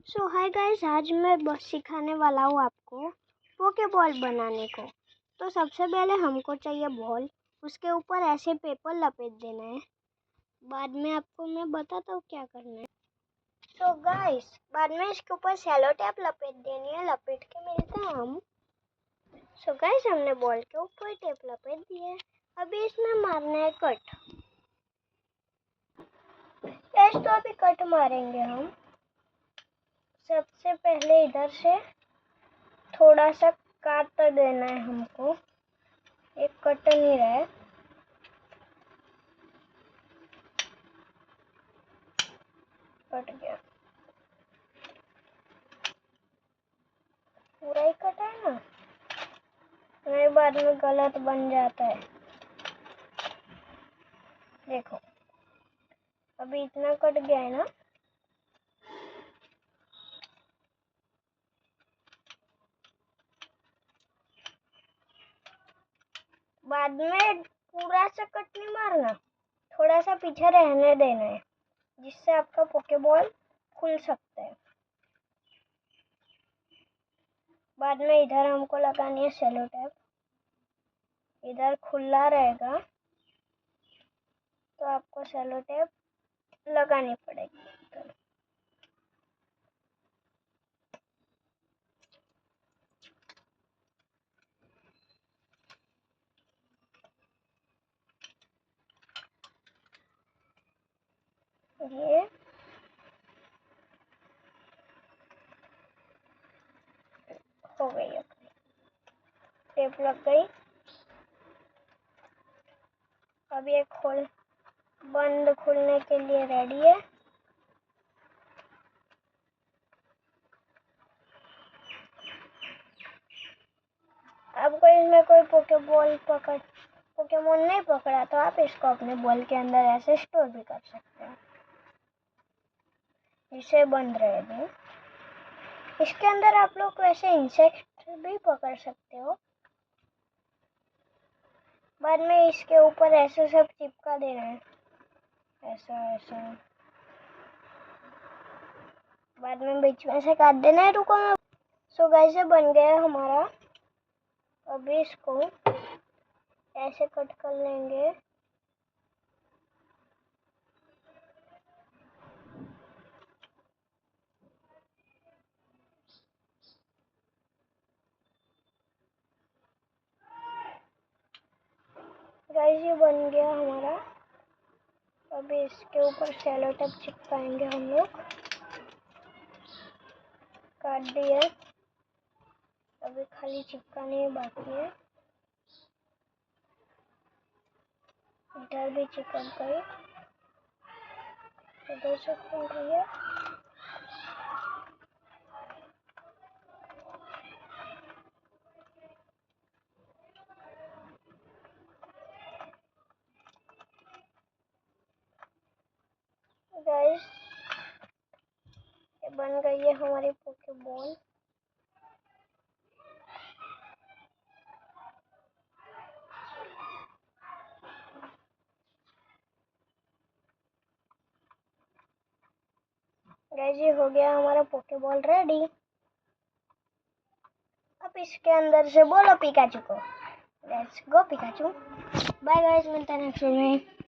सो hi guys, आज मैं बस सिखाने वाला हूँ आपको पोकेबॉल बनाने को। तो सबसे पहले हमको चाहिए बॉल, उसके ऊपर ऐसे पेपर लपेट देना है। बाद में आपको मैं बताता हूँ क्या करना है। तो गाइस, बाद में इसके ऊपर सेलो टेप लपेट देनी है, लपेट के मिलते हैं हम। सो गाइस, हमने बॉल के ऊपर टेप लपेट दी है। अभी इसमें मारना है कट। तो अभी कट मारेंगे हम। सबसे पहले इधर से थोड़ा सा काट देना है हमको, एक कट नहीं रहा है। कट गया, पूरा ही कटा है ना, नहीं बाद में गलत बन जाता है। देखो अभी इतना कट गया है ना। बाद में पूरा सा कट नहीं मारना, थोड़ा सा पीछे रहने देना है, जिससे आपका पोकेबॉल खुल सकता है। बाद में इधर हमको लगानी है सेलो टेप, इधर खुला रहेगा तो आपको सेलो टेप लगानी पड़ेगी। ये हो गई, टेप लग गई। अब ये बंद खुलने के लिए रेडी है। आपको इसमें कोई पोकेमोन नहीं पकड़ा तो आप इसको अपने बॉल के अंदर ऐसे स्टोर भी कर सकते हैं, जिसे बंद रहेगी। इसके अंदर आप लोग वैसे इंसेक्ट भी पकड़ सकते हो। बाद में इसके ऊपर ऐसे सब चिपका देना है, ऐसा ऐसा। बाद में बीच में से काट देना है। रुको मैं। सो गाइस, ये बन गया हमारा। अभी इसको ऐसे कट कर लेंगे। गाइस, ये बन गया हमारा। अभी इसके ऊपर सेलो टेप चिपकाएंगे हम लोग। काट दिए, अभी खाली चिपकाने बाकी है। इधर भी चिपक गई, इधर से खुल रही है। गाइस, ये बन गई है हमारी पोकेबॉल। गाइस, ये हो गया हमारा पोकेबॉल रेडी। अब इसके अंदर से बोलो पिकाचू को, let's go Pikachu. Bye guys, मिलते हैं नेक्स्ट में।